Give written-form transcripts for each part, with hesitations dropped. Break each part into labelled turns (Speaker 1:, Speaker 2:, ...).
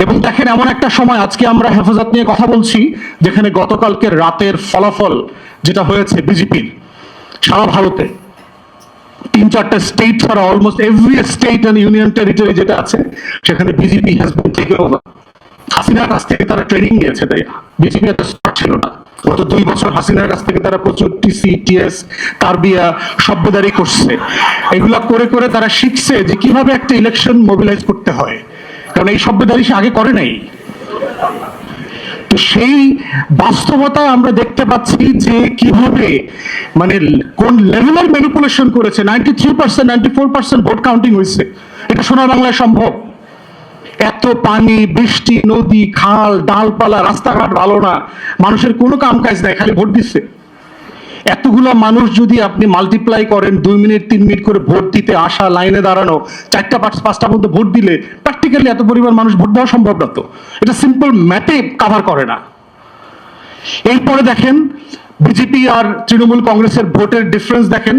Speaker 1: এবং দেখেন, এমন একটা সময় আজকে আমরা হেফাজত নিয়ে কথা বলছি, যেখানে গতকালকের রাতের ফলাফল যেটা হয়েছে বিজেপির সারা ভারতে 3-4টা স্টেট ছাড়া almost every state and union territory যেটা আছে সেখানে BJP has been taken over. হাসিনার কাছ থেকে তারা ট্রেনিং নিয়েছে, তাই বিজেপি এত স্মার্ট ছিল না। গত 2 বছর হাসিনার কাছ থেকে তারা প্রচুর টিসি, টিএস, তারবিয়া, সভ্যদারি করছে। এগুলা করে করে তারা শিখছে যে কিভাবে একটা ইলেকশন মোবিলাইজ করতে হয়, কারণ এই সভ্যদারি সে আগে করে নাই। তো সেই বাস্তবতা আমরা দেখতে পাচ্ছি যে কিভাবে মানে কোন লেভেলের ম্যানিপুলেশন করেছে। 93%, 94% ভোট কাউন্টিং হয়েছে, এটা সোনার বাংলায় সম্ভব। এত পানি, বৃষ্টি, নদী, খাল, ডালপালা, রাস্তাঘাট ভালো না, মানুষের কোনো কাম কাজ নাই, খালি ভোট দিচ্ছে। এতগুলো মানুষ যদি আপনি মাল্টিপ্লাই করেন, 2 মিনিট 3 মিনিট করে ভোট দিতে আসা, লাইনে দাঁড়ানো, 4টা 5টা পর্যন্ত ভোট দিলে প্র্যাকটিক্যালি এত পরিমাণ মানুষ ভোট দেওয়া সম্ভব না। তো এটা সিম্পল ম্যাথে কাভার করে না। এরপরে দেখেন বিজেপি আর তৃণমূল কংগ্রেসের ভোটের ডিফারেন্স দেখেন।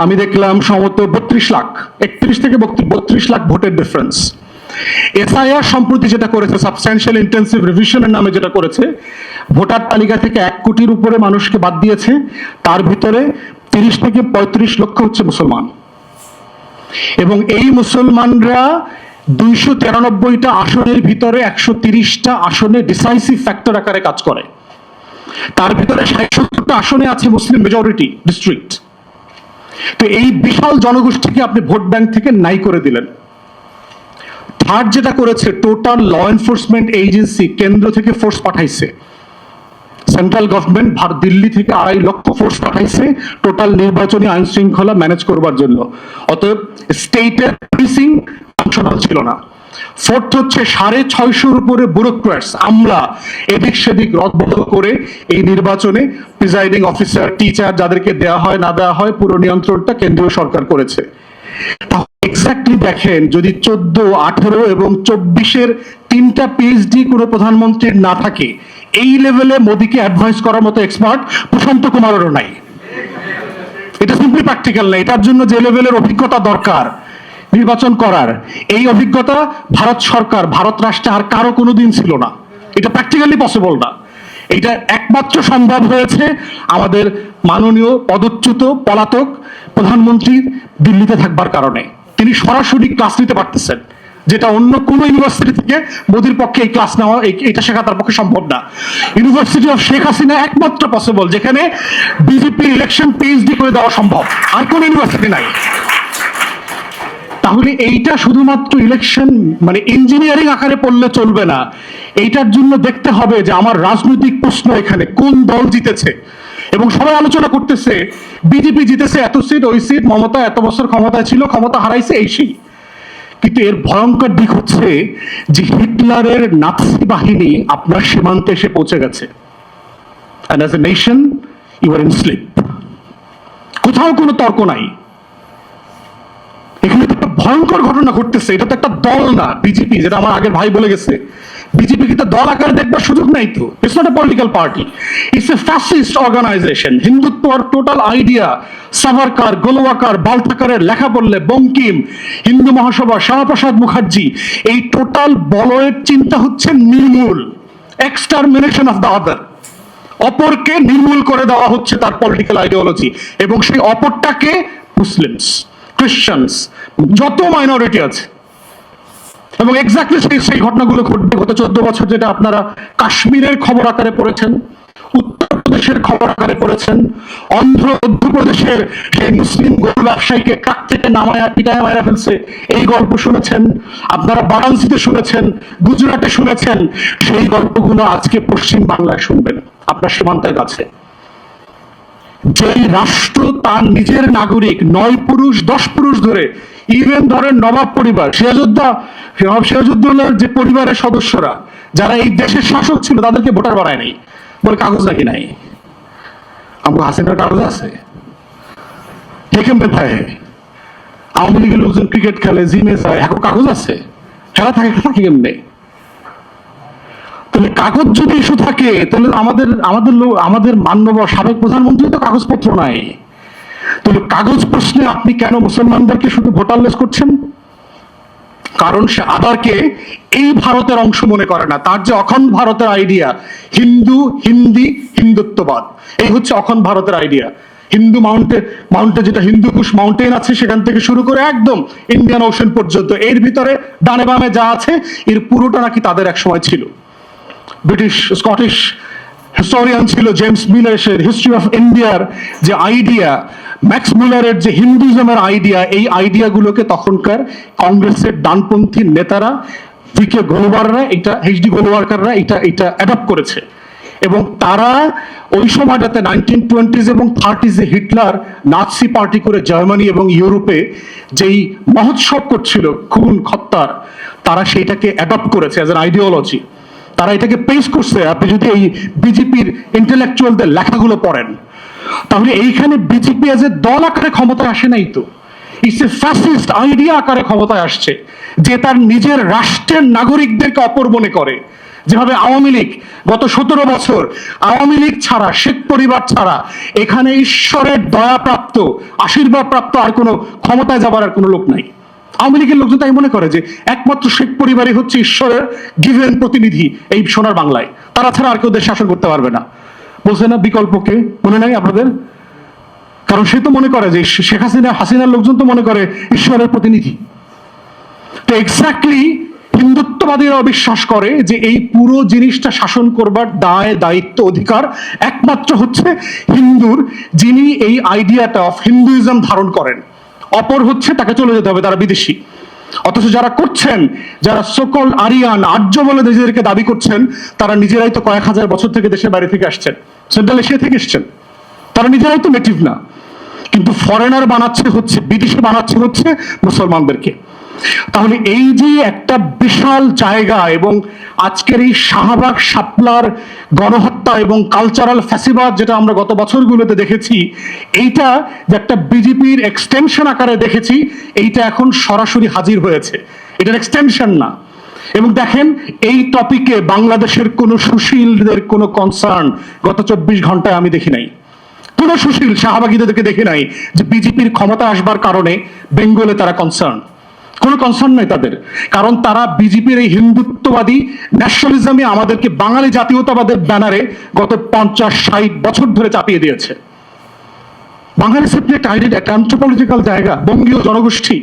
Speaker 1: আমি দেখলাম সম্ভবত 32 লাখ, 31 থেকে 32 লাখ ভোটের ডিফারেন্স। এসআইআর সম্প্রতি যেটা করেছে, সাবস্ট্যান্সিয়াল ইন্টেন্সিভ রিভিশনের নামে যেটা করেছে, ভোটার তালিকা থেকে 1 কোটির উপরে মানুষকে বাদ দিয়েছে। তার ভিতরে 30 থেকে 35 লক্ষ হচ্ছে মুসলমান, এবং এই মুসলমানরা 293টা আসনের ভিতরে 130টা আসনে ডিসাইসিভ ফ্যাক্টর আকারে কাজ করে। তার ভিতরে 60-70টা আসনে আছে মুসলিম মেজরিটি ডিস্ট্রিক্ট। তো এই বিশাল জনগোষ্ঠীকে আপনি ভোট ব্যাংক থেকে নাই করে দিলেন। থার্ড যেটা করেছে, টোটাল ল এনফোর্সমেন্ট এজেন্সি কেন্দ্র থেকে ফোর্স পাঠাইছে। সেন্ট্রাল গভর্নমেন্ট দিল্লি থেকে 2.5 লক্ষ ফোর্স পাঠাইছে টোটাল নির্বাচনী আইন শৃঙ্খলা ম্যানেজ করবার জন্য। অতএব স্টেটের পুলিশিং ফাংশনাল ছিল না। ফোর্থ হচ্ছে 650-র উপরে ব্যুরোক্র্যাটস, আমলা, এদিক সেদিক রদবদল করে এই নির্বাচনে প্রিজাইডিং অফিসার, টিচার যাদেরকে দেওয়া হয় না দেওয়া হয়, পুরো নিয়ন্ত্রণটা কেন্দ্রীয় সরকার করেছে। এক্স্যাক্টলি দেখেন, যদি 14, 18 এবং 24-এর 3টা পিএইচডি কোনো প্রধানমন্ত্রীর না থাকে, এই লেভেলে মোদীকে অ্যাডভাইস করার মতো এক্সপার্ট প্রশান্ত কুমারেরও নাই। এটা সিম্পলি প্র্যাকটিক্যাল না। এটার জন্য যে লেভেলের অভিজ্ঞতা দরকার নির্বাচন করার, এই অভিজ্ঞতা ভারত সরকার, ভারত রাষ্ট্রে আর কারো কোনোদিন ছিল না। এটা প্র্যাকটিক্যালি পসিবল না। এটা একমাত্র সম্ভব হয়েছে আমাদের মাননীয় পদচ্যুত পলাতক প্রধানমন্ত্রী দিল্লিতে থাকবার কারণে। তিনি সরাসরি ক্লাস নিতে পারতেছেন, যেটা অন্য কোনো ইউনিভার্সিটি থেকে মোদির পক্ষে এই ক্লাস নেওয়া, এটা শেখা তার পক্ষে সম্ভব না। ইউনিভার্সিটি অফ শেখ হাসিনা একমাত্র পসিবল যেখানে বিজেপি ইলেকশন পিএইচডি করে দেওয়া সম্ভব, আর কোন ইউনিভার্সিটি নাই। তাহলে এইটা শুধুমাত্র ইলেকশন মানে ইঞ্জিনিয়ারিং আকারে পড়লে চলবে না। এইটার জন্য দেখতে হবে যে আমার রাজনৈতিক প্রশ্ন এখানে কোন দল জিতেছে, এবং সবাই আলোচনা করতেছে বিজেপি জিতেছে এত সিট, ওই সিট, মমতা এত বছর ক্ষমতায় ছিল, ক্ষমতা হারাইছে, এই সেই। কিন্তু এর ভয়ঙ্কর দিক হচ্ছে যে হিটলারের নাৎসি বাহিনী আপনার সীমান্তে এসে পৌঁছে গেছে। And as a nation, you are in sleep. কোথাও কোনো তর্ক নাই। এখানে তো একটা ভয়ঙ্কর ঘটনা ঘটতেছে। এটা তো একটা দল না, বিজেপি, যেটা আমার আগের ভাই বলে গেছে। বিজেপি কিন্তু দল আকারে দেখবার সুযোগ নাই তো। It's not a political party, it's a fascist organisation. Hindutva আর টোটাল আইডিয়া সাভারকার, গোলওয়াকার, বালথাকারের লেখা পড়লে, বঙ্কিম, হিন্দু মহাসভা, শ্যামাপ্রসাদ মুখার্জি, এই টোটাল বলয়ের চিন্তা হচ্ছে নির্মূল, এক্সটারমিনেশন অফ দ্য আদার। অপরকে নির্মূল করে দেওয়া হচ্ছে তার পলিটিক্যাল আইডিওলজি, এবং সেই অপরটাকে মুসলিমস, ক্রিশ্চিয়ানস, যত মাইনরিটি আছে। এবং এক্স্যাক্টলি সেই ঘটনাগুলো ঘটবে গত 14 বছর, যেটা আপনারা কাশ্মীরের খবর আকারে পড়েছেন, উত্তরপ্রদেশের খবর আকারে পড়েছেন, অন্ধ্রপ্রদেশের সেই মুসলিম গরু ব্যবসায়ীকে ট্রাক থেকে নামায়া পিটায় মারা ফেলছে, এই গল্প শুনেছেন। আপনারা বারাণসীতে শুনেছেন, গুজরাটে শুনেছেন। সেই গল্পগুলো আজকে পশ্চিম বাংলায় শুনবেন, আপনার সীমান্তের কাছে। যেই রাষ্ট্র তার নিজের নাগরিক 9 পুরুষ 10 পুরুষ ধরে, ইভেন ধরেন নবাব পরিবার, সিরাজউদ্দৌলার যে পরিবারের সদস্যরা যারা এই দেশের শাসক ছিল, তাদেরকে ভোটার বানায় নাই, বলে কাগজ নাকি নাই। আমাকে হাসিনার কাগজ আছে, দেখেন ভাই, আওয়ামী লীগের লোকজন ক্রিকেট খেলে, জিমে যায়, এখন কাগজ আছে, খেলা থাকে কেমনে? তাহলে কাগজ যদি ইস্যু থাকে, তাহলে আমাদের মাননীয় সাবেক প্রধানমন্ত্রী তো কাগজপত্র নাই। তাহলে কাগজ প্রশ্নে আপনি কেন মুসলমানদেরকে শুধু ভোটারলেস করছেন? কারণ সে আদারকে এই ভারতের অংশ মনে করে না। তার যে অখণ্ড ভারতের আইডিয়া, হিন্দু, হিন্দি, হিন্দুত্ববাদ, এই হচ্ছে অখণ্ড ভারতের আইডিয়া। হিন্দু মাউন্টে যেটা হিন্দুকুশ মাউন্টেন আছে, সেখান থেকে শুরু করে একদম ইন্ডিয়ান ওশান পর্যন্ত, এর ভিতরে ডানে বামে যা আছে এর পুরোটা নাকি তাদের এক সময় ছিল। ব্রিটিশ স্কটিশ হিস্টোরিয়ান ছিল জেমস মিলারের হিস্ট্রি অফ ইন্ডিয়ার যে আইডিয়া, ম্যাক্স মুলারের যে হিন্দুইজমের আইডিয়া, এই আইডিয়াগুলোকে তখনকার কংগ্রেসের ডানপন্থী নেতারা, ভিকে গোলওয়াররা, এটা এইচডি গোলওয়ারকাররা এটা অ্যাডপ্ট করেছে। এবং তারা ওই সময়টাতে 1920s এবং 30s হিটলার নাৎসি পার্টি করে জার্মানি এবং ইউরোপে যেই মহোৎসব করছিল খুন হত্যার, তারা সেইটাকে অ্যাডপ্ট করেছে অ্যাজ অ্যান আইডিওলজি। তারা এটাকে পেশ করছে। আপনি যদি এই বিজেপির ইন্টেলেকচুয়ালদের লেখাগুলো পড়েন, তাহলে এইখানে বিজেপি এজ এ দল আকারে ক্ষমতায় আসে নাই তো, ইটস এ ফ্যাসিস্ট আইডিয়া আকারে ক্ষমতায় আসছে, যে তার নিজের রাষ্ট্রের নাগরিকদেরকে অপর মনে করে। যেভাবে আওয়ামী লীগ গত 17 বছর, আওয়ামী লীগ ছাড়া, শেখ পরিবার ছাড়া এখানে ঈশ্বরের দয়াপ্রাপ্ত, আশীর্বাদ প্রাপ্ত আর কোনো ক্ষমতায় যাবার আর কোনো লোক নাই। আওয়ামী লীগের লোকজন তাই মনে করে যে একমাত্র শেখ পরিবারই হচ্ছে ঈশ্বরের গিভেন প্রতিনিধি এই সোনার বাংলায়, তারা ছাড়া আর কেউ দেশ শাসন করতে পারবে না। বলছে না বিকল্পকে, মনে নাই আপনাদের? কারণ সে তো মনে করে যে শেখ হাসিনার লোকজন তো মনে করে ঈশ্বরের প্রতিনিধি। তো এক্স্যাক্টলি হিন্দুত্ববাদীরাও বিশ্বাস করে যে এই পুরো জিনিসটা শাসন করবার দায়, দায়িত্ব, অধিকার একমাত্র হচ্ছে হিন্দুর, যিনি এই আইডিয়াটা অফ হিন্দুইজম ধারণ করেন। অপর হচ্ছে তাকে চলে যেতে হবে, তারা বিদেশি। অথচ যারা করছেন, যারা সকল আরিয়ান, আর্য বলে নিজেদেরকে দাবি করছেন, তারা নিজেরাই তো কয়েক হাজার বছর থেকে দেশের বাইরে থেকে আসছেন, সেন্ট্রাল এশিয়া থেকে এসছেন, তারা নিজেরাই তো নেটিভ না। কিন্তু ফরেনার বানাচ্ছে হচ্ছে, বিদেশি বানাচ্ছে হচ্ছে মুসলমানদেরকে। তাহলে এই যে একটা বিশাল জায়গা, এবং আজকের এই শাহবাগ শাপলার গণহত্যা এবং কালচারাল ফ্যাসিবাদ যেটা আমরা গত বছরগুলোতে দেখেছি, এইটা যে একটা বিজেপির এক্সটেনশন আকারে দেখেছি, এইটা এখন সরাসরি হাজির হয়েছে, এটার এক্সটেনশন না। এবং দেখেন, এই টপিকে বাংলাদেশের কোনো সুশীলদের কোনো কনসার্ন গত 24 ঘন্টায় আমি দেখি নাই। কোন সুশীল শাহবাগীদেরকে দেখি নাই যে বিজেপির ক্ষমতা আসবার কারণে বেঙ্গলে তারা কনসার্ন, কোনো কনসার্ন নাই তাদের। কারণ তারা বিজেপির এই হিন্দুত্ববাদী ন্যাশনালিজমে আমাদেরকে বাঙালি জাতীয়তাবাদের ব্যানারে গত 50-60 বছর ধরে চাপিয়ে দিয়েছে। বাঙালি সিম্পলি একটা অ্যান্থ্রোপলজিক্যাল জায়গা, বঙ্গীয় জনগোষ্ঠী।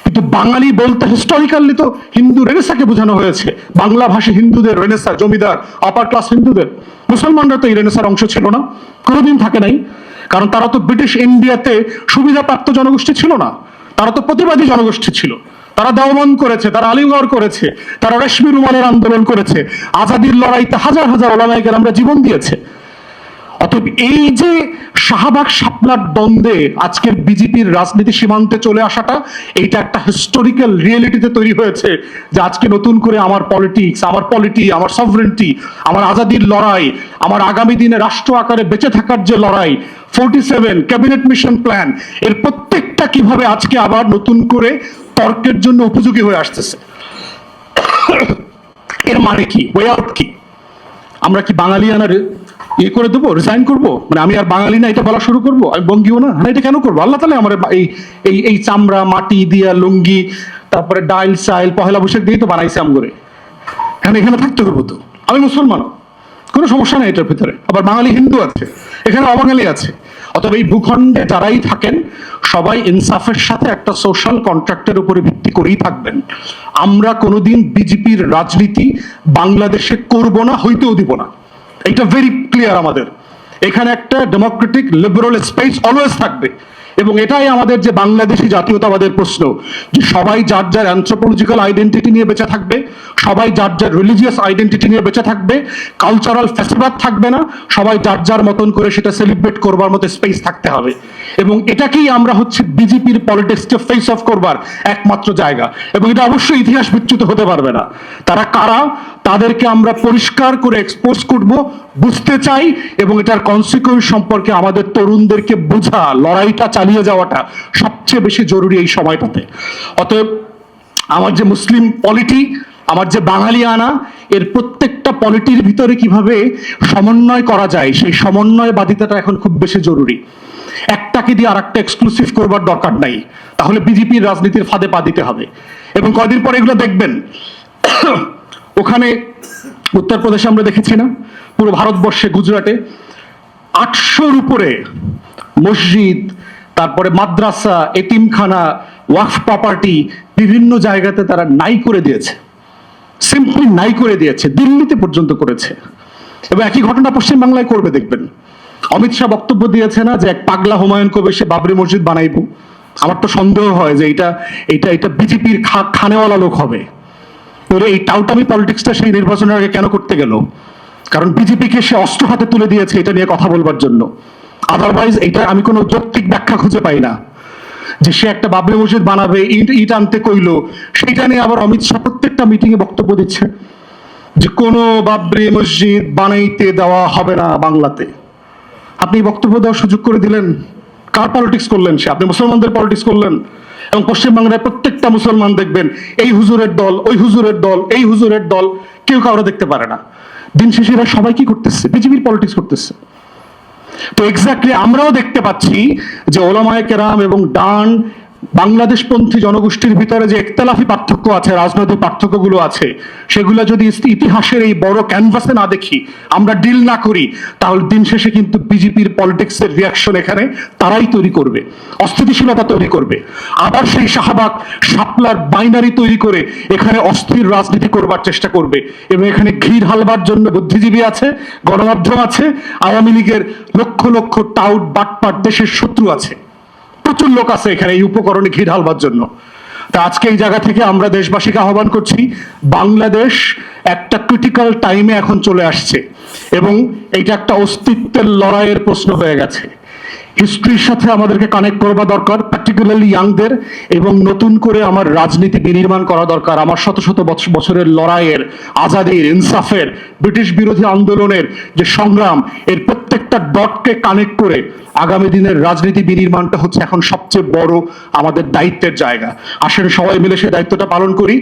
Speaker 1: কিন্তু বাঙালি বলতে হিস্টোরিক্যালি তো হিন্দু রেনেসাকে বোঝানো হয়েছে, বাংলা ভাষী হিন্দুদের রেনেসা, জমিদার, আপার ক্লাস হিন্দুদের। মুসলমানরা তো এই রেনেসার অংশ ছিল না, কোনোদিন থাকে নাই। কারণ তারা তো ব্রিটিশ ইন্ডিয়াতে সুবিধাপ্রাপ্ত জনগোষ্ঠী ছিল না, তারা তো প্রতিবাদী জনগোষ্ঠী ছিল। তারা দেওবন্দ করেছে, তারা আলিগড় করেছে, তারা রেশমি রুমালের আন্দোলন করেছে, আজাদির লড়াইতে হাজার হাজার ওলামায়ে কেরামরা জীবন দিয়েছে। অতএব এই যে শাহবাগ শাপলার দ্বন্দ্বে আজকের বিজেপির রাজনীতি সীমান্তে চলে আসাটা, এইটা একটা হিস্টোরিক্যাল রিয়েলিটিতে তৈরি হয়েছে যে আজকে নতুন করে আমার পলিটিক্স, আমার পলিটি, আমার সভরেন্টি, আমার আজাদির লড়াই, আমার আগামী দিনে রাষ্ট্র আকারে বেঁচে থাকার যে লড়াই, 47 ক্যাবিনেট মিশন প্ল্যান, এর প্রত্যেকটা কিভাবে আজকে আবার নতুন করে তর্কের জন্য উপযোগী হয়ে আসতেছে। এর মানে কি, ওয়ে আউট কি? আমরা কি বাঙালিয়ানার ইয়ে করে দেবো, রিজাইন করবো, মানে আমি আর বাঙালি না এটা বলা শুরু করবো, আমি বঙ্গীয় না? হ্যাঁ, এটা কেন করবো? আল্লাহ তাআলা আমার এই চামড়া, মাটি দিয়া, লুঙ্গি, তারপরে ডাইল চাইল, পহেলা বৈশাখ দিয়েই তো বানাইছে আমগরে। এখানে থাকতে হবে তো। আমি মুসলমান, কোনো সমস্যা নেই এটার ভিতরে। আবার বাঙালি হিন্দু আছে, এখানে অবাঙালি আছে। অতএব এই ভূখণ্ডে যারাই থাকেন, সবাই ইনসাফের সাথে একটা সোশ্যাল কন্ট্রাক্টের উপরে ভিত্তি করেই থাকবেন। আমরা কোনোদিন বিজেপির রাজনীতি বাংলাদেশে করব না, হইতেও দিব না। এটা ভেরি ক্লিয়ার আমাদের। এখানে একটা ডেমোক্রেটিক লিবারাল স্পেস অলওয়েজ থাকবে। এবং এটাই আমাদের যে বাংলাদেশি জাতীয়তাবাদের প্রশ্ন, যে সবাই যার যার অ্যানথ্রোপোলজিক্যাল আইডেন্টিটি নিয়ে বেঁচে থাকবে, সবাই যার যার রিলিজিয়াস আইডেন্টিটি নিয়ে বেঁচে থাকবে, কালচারাল ফেস্টিভাল থাকবে না, সবাই যার যার মতন করে সেটা সেলিব্রেট করবার মতো স্পেস থাকতে হবে। এবং এটাকেই আমরা হচ্ছে বিজেপির পলিটিক্সকে ফেস অফ করবার একমাত্র জায়গা। এবং এটা অবশ্যই ইতিহাস বিচ্যুত হতে পারবে না। তারা কারা, তাদেরকে আমরা পরিষ্কার করে এক্সপোজ করব, বুঝতে চাই, এবং এটার কনসিকুয়েন্স সম্পর্কে আমাদের তরুণদেরকে বোঝা, লড়াইটা চালিয়ে যাওয়াটা সবচেয়ে বেশি জরুরি এই সময়টাতে। অতএব আমার যে মুসলিম পলিটি, আমার যে বাঙালিয়ানা, এর প্রত্যেকটা পলিটির ভিতরে কিভাবে সমন্বয় করা যায়, সেই সমন্বয়বাদিতাটা এখন খুব বেশি জরুরি। একটাকে দিয়ে আরেকটা এক্সক্লুসিভ করবার দরকার নাই, তাহলে বিজেপির রাজনীতির ফাঁদে পা দিতে হবে। এবং কয়দিন পরে এগুলো দেখবেন, ওখানে উত্তরপ্রদেশে আমরা দেখেছি না, পুরো ভারতবর্ষে গুজরাটে 800-র উপরে মসজিদ, তারপরে মাদ্রাসা, এতিমখানা, ওয়াকফ প্রপার্টি বিভিন্ন জায়গাতে তারা নাই করে দিয়েছে, সিম্পলি নাই করে দিয়েছে, দিল্লিতে পর্যন্ত করেছে। এবং একই ঘটনা পশ্চিমবাংলায় করবে দেখবেন। অমিত শাহ বক্তব্য দিয়েছে না যে এক পাগলা হুমায়ুন কবির সে বাবরি মসজিদ বানাইব। আমার তো সন্দেহ হয় যে এটা বিজেপির খানেওয়ালা লোক হবে। এই টাউটামি পলিটিক্সটা সেই নির্বাচনের আগে কেন করতে গেল? কারণ বিজেপিকে সে অস্ত্র হাতে তুলে দিয়েছে এটা নিয়ে কথা বলবার জন্য। আদারওয়াইজ এটা আমি কোনো যৌক্তিক ব্যাখ্যা খুঁজে পাই না যে সে একটা বাবরি মসজিদ বানাবে, ইট আনতে কইলো, সেইটা নিয়ে আবার অমিত শাহ প্রত্যেকটা মিটিং এ বক্তব্য দিচ্ছে যে কোনো বাবরি মসজিদ বানাইতে দেওয়া হবে না বাংলাতে। আপনি বক্তব্য দেওয়ার সুযোগ করে দিলেন, কার পলিটিক্স করলেন সে? আপনি মুসলমানদের পলিটিক্স করলেন। এবং পশ্চিমবাংলায় প্রত্যেকটা মুসলমান দেখবেন এই হুজুরের দল, ওই হুজুরের দল, এই হুজুরের দল, কেউ কাউরে দেখতে পারে না। দিন শেষে এরা সবাই কি করতেছে? বিজেপির পলিটিক্স করতেছে। তো এক্স্যাক্টলি আমরাও দেখতে পাচ্ছি যে ওলামায়ে কেরাম এবং ডান বাংলাদেশপন্থী জনগোষ্ঠীর ভিতরে যে একতলাফি পার্থক্য আছে, রাজনৈতিক পার্থক্যগুলো আছে, সেগুলো যদি ইতিহাসের এই বড় ক্যানভাসে না দেখি, আমরা ডিল না করি, তাহলে দিন শেষে কিন্তু বিজেপির পলিটিক্সের রিয়াকশন এখানে তারাই তৈরি করবে, অস্থিতিশীলতা তৈরি করবে। আবার সেই শাহবাগ শাপলার বাইনারি তৈরি করে এখানে অস্থির রাজনীতি করবার চেষ্টা করবে। এবং এখানে ঘি ঢালবার জন্য বুদ্ধিজীবী আছে, গণমাধ্যম আছে, আওয়ামী লীগের লক্ষ লক্ষ টাউট বাটপাট দেশের শত্রু আছে, প্রচুর লোক আছে এখানে এই উপকরণে ঘি ঢালবার জন্য। তা আজকে এই জায়গা থেকে আমরা দেশবাসীকে আহ্বান করছি, বাংলাদেশ একটা ক্রিটিক্যাল টাইমে এখন চলে আসছে এবং এটা একটা অস্তিত্বের লড়াইয়ের প্রশ্ন হয়ে গেছে। হিস্ট্রির সাথে আমাদেরকে কানেক্ট করবা দরকার, পার্টিকুলারলি ইয়াংদের, এবং নতুন করে আমার রাজনীতি বিনির্মাণ করা দরকার। আমার শত শত বছরের লড়াইয়ের, আজাদির, ইনসাফের, ব্রিটিশ বিরোধী আন্দোলনের যে সংগ্রাম, এর প্রত্যেকটা ডটকে কানেক্ট করে আগামী দিনের রাজনীতি বিনির্মাণটা হচ্ছে এখন সবচেয়ে বড় আমাদের দায়িত্বের জায়গা। আসলে সবাই মিলে সেই দায়িত্বটা পালন করি।